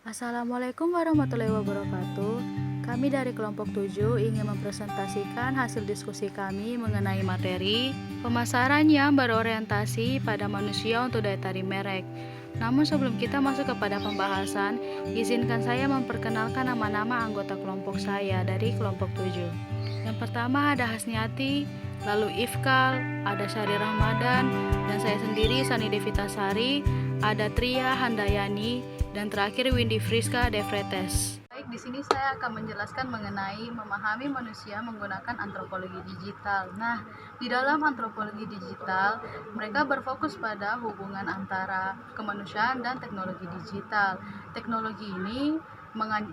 Assalamualaikum warahmatullahi wabarakatuh. Kami dari kelompok 7 ingin mempresentasikan hasil diskusi kami mengenai materi pemasaran yang berorientasi pada manusia untuk daya tarik merek. Namun sebelum kita masuk kepada pembahasan, izinkan saya memperkenalkan nama-nama anggota kelompok saya dari kelompok 7. Yang pertama ada Hasniati, lalu Ifkal, ada Syari Ramadan, dan saya sendiri Sani Devitasari, ada Tria Handayani, dan terakhir Windy Friska De Vretes. Baik, di sini saya akan menjelaskan mengenai memahami manusia menggunakan antropologi digital. Nah, di dalam antropologi digital, mereka berfokus pada hubungan antara kemanusiaan dan teknologi digital. Teknologi ini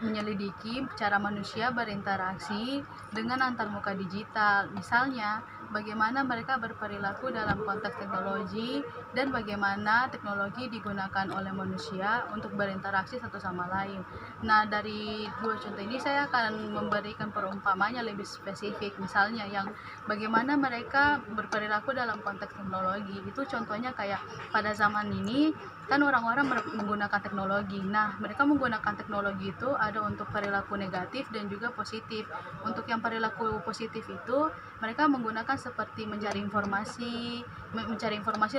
menyelidiki cara manusia berinteraksi dengan antarmuka digital. Misalnya, bagaimana mereka berperilaku dalam konteks teknologi dan bagaimana teknologi digunakan oleh manusia untuk berinteraksi satu sama lain. Nah, dari dua contoh ini saya akan memberikan perumpamaan yang lebih spesifik. Misalnya yang bagaimana mereka berperilaku dalam konteks teknologi. Itu contohnya kayak pada zaman ini kan orang-orang menggunakan teknologi. Nah, mereka menggunakan teknologi itu ada untuk perilaku negatif dan juga positif. Untuk yang perilaku positif itu mereka menggunakan seperti mencari informasi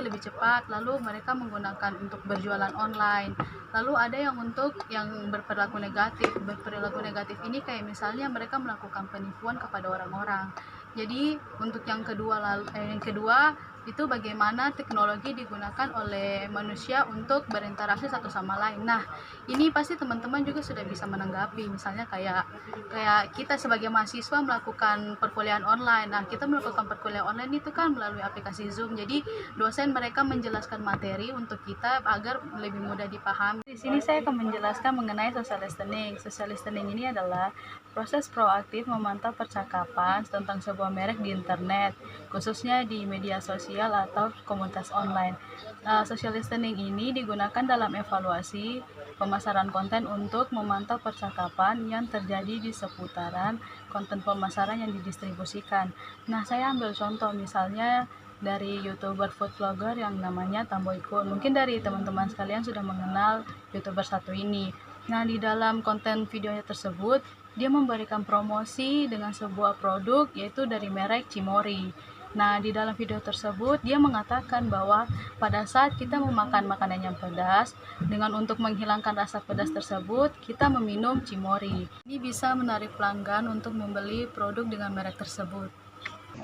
lebih cepat, lalu mereka menggunakan untuk berjualan online. Lalu ada yang untuk yang berperilaku negatif ini kayak misalnya mereka melakukan penipuan kepada orang-orang. Jadi untuk yang kedua itu bagaimana teknologi digunakan oleh manusia untuk berinteraksi satu sama lain. Nah, ini pasti teman-teman juga sudah bisa menanggapi. Misalnya kayak kita sebagai mahasiswa melakukan perkuliahan online. Nah, kita melakukan perkuliahan online itu kan melalui aplikasi Zoom. Jadi, dosen mereka menjelaskan materi untuk kita agar lebih mudah dipahami. Di sini saya akan menjelaskan mengenai social listening. Social listening ini adalah proses proaktif memantau percakapan tentang sebuah merek di internet, khususnya di media sosial atau komunitas online. Social listening ini digunakan dalam evaluasi pemasaran konten untuk memantau percakapan yang terjadi di seputaran konten pemasaran yang didistribusikan. Nah, saya ambil contoh misalnya dari YouTuber food vlogger yang namanya Tamboykun. Mungkin dari teman-teman sekalian sudah mengenal YouTuber satu ini. Nah, di dalam konten videonya tersebut, dia memberikan promosi dengan sebuah produk yaitu dari merek Cimory. Nah, di dalam video tersebut dia mengatakan bahwa pada saat kita memakan makanan yang pedas, dengan untuk menghilangkan rasa pedas tersebut, kita meminum Cimory. Ini bisa menarik pelanggan untuk membeli produk dengan merek tersebut.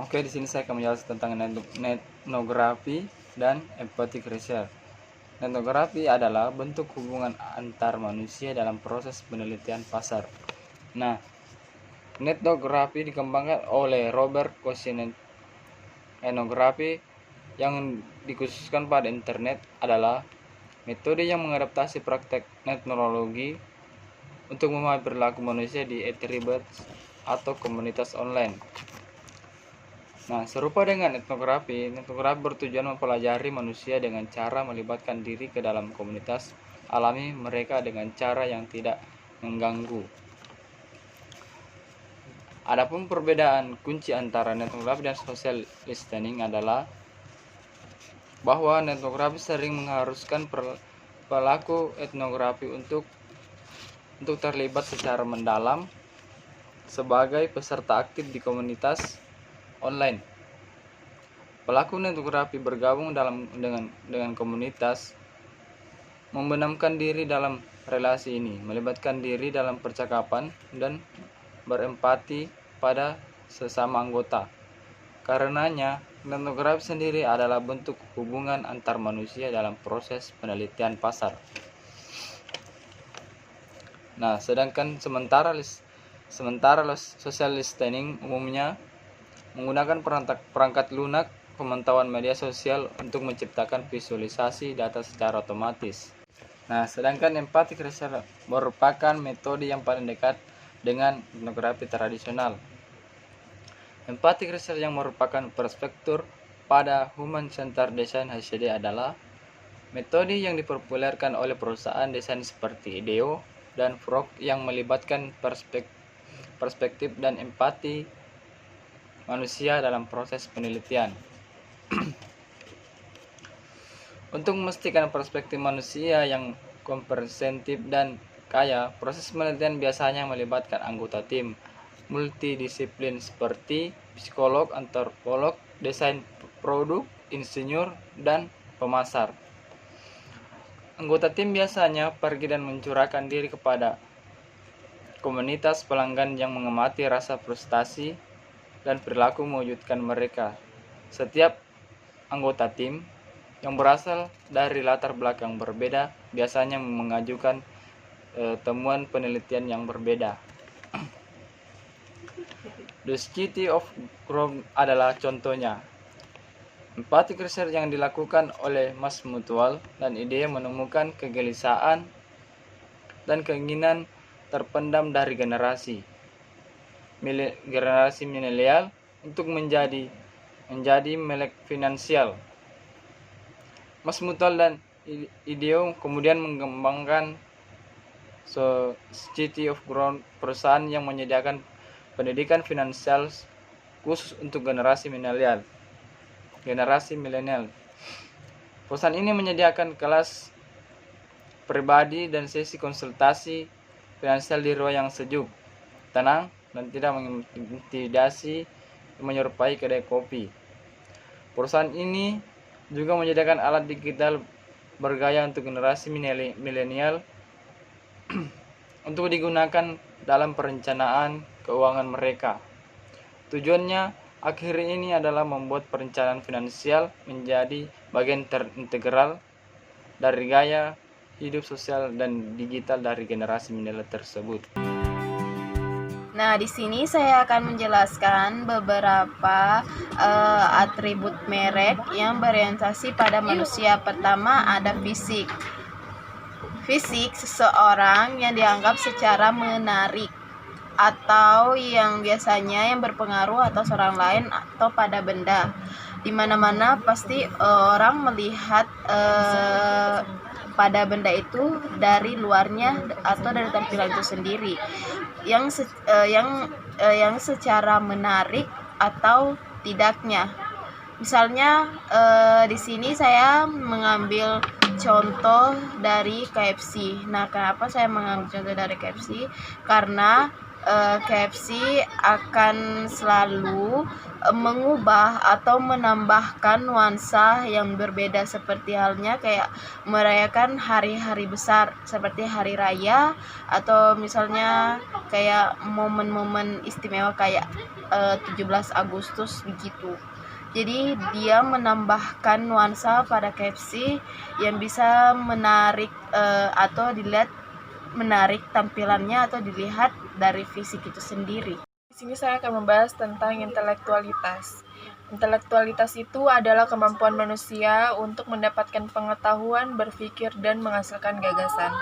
Oke, di sini saya akan menjelaskan tentang etnografi dan empathic research. Etnografi adalah bentuk hubungan antar manusia dalam proses penelitian pasar. Nah, etnografi dikembangkan oleh Robert Kosinet. Etnografi yang dikhususkan pada internet adalah metode yang mengadaptasi praktek etnologi untuk memahami perilaku manusia di attributes atau komunitas online. Nah, serupa dengan etnografi bertujuan mempelajari manusia dengan cara melibatkan diri ke dalam komunitas alami mereka dengan cara yang tidak mengganggu. Adapun perbedaan kunci antara etnografi dan social listening adalah bahwa etnografi sering mengharuskan pelaku etnografi untuk terlibat secara mendalam sebagai peserta aktif di komunitas online. Pelaku etnografi bergabung dengan komunitas, membenamkan diri dalam relasi ini, melibatkan diri dalam percakapan dan berempati pada sesama anggota. Karenanya, etnografi sendiri adalah bentuk hubungan antar manusia dalam proses penelitian pasar. Nah, sementara social listening umumnya menggunakan perangkat lunak pemantauan media sosial untuk menciptakan visualisasi data secara otomatis. Nah, sedangkan empathic research merupakan metode yang paling dekat dengan etnografi tradisional. Empathic research yang merupakan perspektif pada Human Centered Design (HCD) adalah metode yang dipopulerkan oleh perusahaan desain seperti IDEO dan Frog yang melibatkan perspektif dan empati manusia dalam proses penelitian. Untuk memastikan perspektif manusia yang komprehensif dan kaya, proses penelitian biasanya melibatkan anggota tim multidisiplin seperti psikolog, antropolog, desain produk, insinyur, dan pemasar. Anggota tim biasanya pergi dan mencurahkan diri kepada komunitas pelanggan yang mengamati rasa frustasi dan perilaku mewujudkan mereka. Setiap anggota tim yang berasal dari latar belakang berbeda biasanya mengajukan temuan penelitian yang berbeda. The City of Grove adalah contohnya. Empathic research yang dilakukan oleh Mas Mutual dan ide menemukan kegelisahan dan keinginan terpendam dari generasi milenial untuk menjadi melek finansial. Mas Mutual dan IDEO kemudian mengembangkan City of Growth, perusahaan yang menyediakan pendidikan finansial khusus untuk generasi milenial. Perusahaan ini menyediakan kelas pribadi dan sesi konsultasi finansial di ruang yang sejuk, tenang, dan tidak mengintimidasi menyerupai kedai kopi. Perusahaan ini juga menyediakan alat digital bergaya untuk generasi milenial untuk digunakan dalam perencanaan keuangan mereka. Tujuannya akhir ini adalah membuat perencanaan finansial menjadi bagian integral dari gaya hidup sosial dan digital dari generasi milenial tersebut. Nah, di sini saya akan menjelaskan beberapa atribut merek yang berorientasi pada manusia. Pertama, ada fisik. Fisik seseorang yang dianggap secara menarik atau yang biasanya yang berpengaruh atas orang lain atau pada benda. Di mana-mana pasti orang melihat pada benda itu dari luarnya atau dari tampilan itu sendiri yang secara menarik atau tidaknya. Misalnya di sini saya mengambil contoh dari KFC. Nah, kenapa saya mengambil contoh dari KFC? Karena KFC akan selalu mengubah atau menambahkan nuansa yang berbeda, seperti halnya kayak merayakan hari-hari besar seperti hari raya atau misalnya kayak momen-momen istimewa kayak 17 Agustus begitu. Jadi dia menambahkan nuansa pada KFC yang bisa menarik atau dilihat menarik tampilannya atau dilihat dari fisik itu sendiri. Di sini saya akan membahas tentang intelektualitas. Intelektualitas itu adalah kemampuan manusia untuk mendapatkan pengetahuan, berpikir, dan menghasilkan gagasan.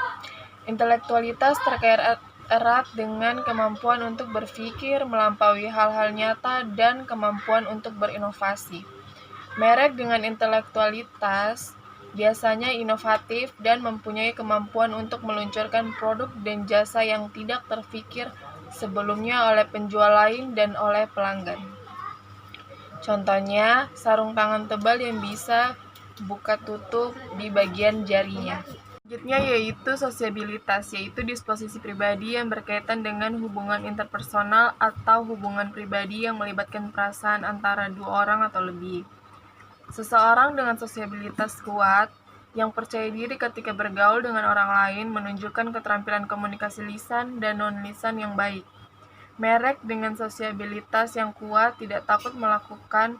Intelektualitas terkait erat dengan kemampuan untuk berpikir, melampaui hal-hal nyata, dan kemampuan untuk berinovasi. Merek dengan intelektualitas biasanya inovatif dan mempunyai kemampuan untuk meluncurkan produk dan jasa yang tidak terpikir sebelumnya oleh penjual lain dan oleh pelanggan. Contohnya, sarung tangan tebal yang bisa buka tutup di bagian jarinya. Selanjutnya yaitu sosiabilitas, yaitu disposisi pribadi yang berkaitan dengan hubungan interpersonal atau hubungan pribadi yang melibatkan perasaan antara dua orang atau lebih. Seseorang dengan sosiabilitas kuat yang percaya diri ketika bergaul dengan orang lain menunjukkan keterampilan komunikasi lisan dan non-lisan yang baik. Merek dengan sosiabilitas yang kuat tidak takut melakukan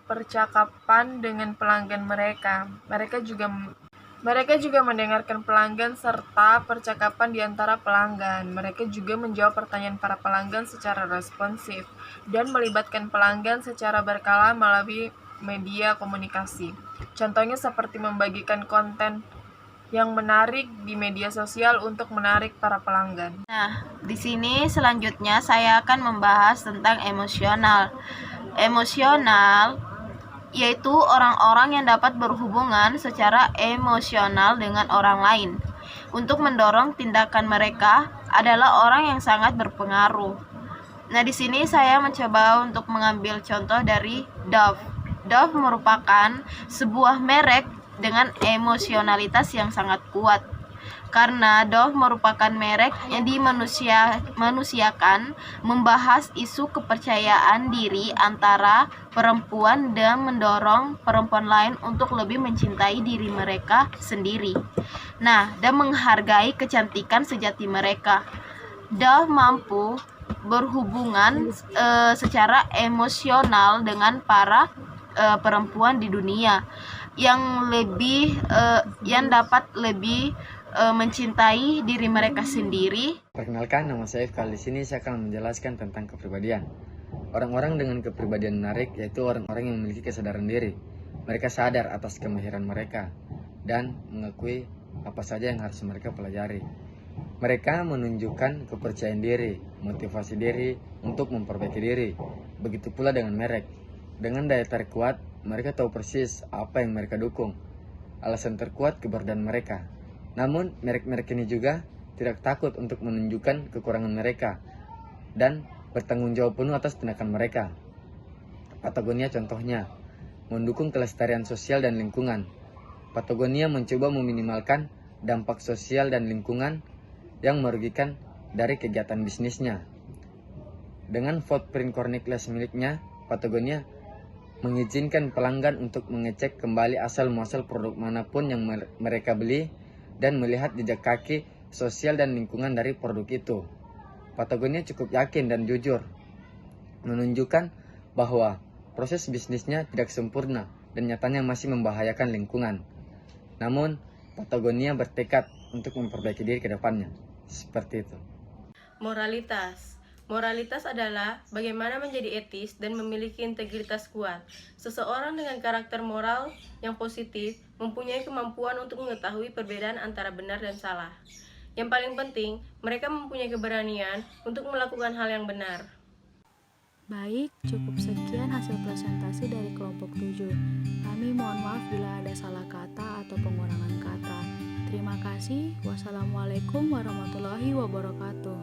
percakapan dengan pelanggan mereka. Mereka juga mendengarkan pelanggan serta percakapan di antara pelanggan. Mereka juga menjawab pertanyaan para pelanggan secara responsif dan melibatkan pelanggan secara berkala melalui media komunikasi. Contohnya seperti membagikan konten yang menarik di media sosial untuk menarik para pelanggan. Nah, di sini selanjutnya saya akan membahas tentang emosional. Emosional yaitu orang-orang yang dapat berhubungan secara emosional dengan orang lain. Untuk mendorong tindakan mereka adalah orang yang sangat berpengaruh. Nah, di sini saya mencoba untuk mengambil contoh dari Dove. Dove merupakan sebuah merek dengan emosionalitas yang sangat kuat. karena Dove merupakan merek yang dimanusiakan, membahas isu kepercayaan diri antara perempuan dan mendorong perempuan lain untuk lebih mencintai diri mereka sendiri. Nah, dan menghargai kecantikan sejati mereka. Dove mampu berhubungan secara emosional dengan para perempuan di dunia yang dapat lebih mencintai diri mereka sendiri. Perkenalkan, nama saya Ifkal. Di sini saya akan menjelaskan tentang kepribadian. Orang-orang dengan kepribadian menarik yaitu orang-orang yang memiliki kesadaran diri. Mereka sadar atas kemahiran mereka dan mengakui apa saja yang harus mereka pelajari. Mereka menunjukkan kepercayaan diri, motivasi diri untuk memperbaiki diri. Begitu pula dengan merek. Dengan daya tarik kuat, mereka tahu persis apa yang mereka dukung. Alasan terkuat keberadaan mereka. Namun, merek-merek ini juga tidak takut untuk menunjukkan kekurangan mereka dan bertanggung jawab penuh atas tindakan mereka. Patagonia contohnya, mendukung kelestarian sosial dan lingkungan. Patagonia mencoba meminimalkan dampak sosial dan lingkungan yang merugikan dari kegiatan bisnisnya. Dengan footprint cornerless miliknya, Patagonia mengizinkan pelanggan untuk mengecek kembali asal-muasal produk manapun yang mereka beli dan melihat jejak kaki sosial dan lingkungan dari produk itu. Patagonia cukup yakin dan jujur, menunjukkan bahwa proses bisnisnya tidak sempurna dan nyatanya masih membahayakan lingkungan. Namun, Patagonia bertekad untuk memperbaiki diri ke depannya. Seperti itu. Moralitas. Moralitas adalah bagaimana menjadi etis dan memiliki integritas kuat. Seseorang dengan karakter moral yang positif mempunyai kemampuan untuk mengetahui perbedaan antara benar dan salah. Yang paling penting, mereka mempunyai keberanian untuk melakukan hal yang benar. Baik, cukup sekian hasil presentasi dari kelompok 7. Kami mohon maaf bila ada salah kata atau pengurangan kata. Terima kasih. Wassalamualaikum warahmatullahi wabarakatuh.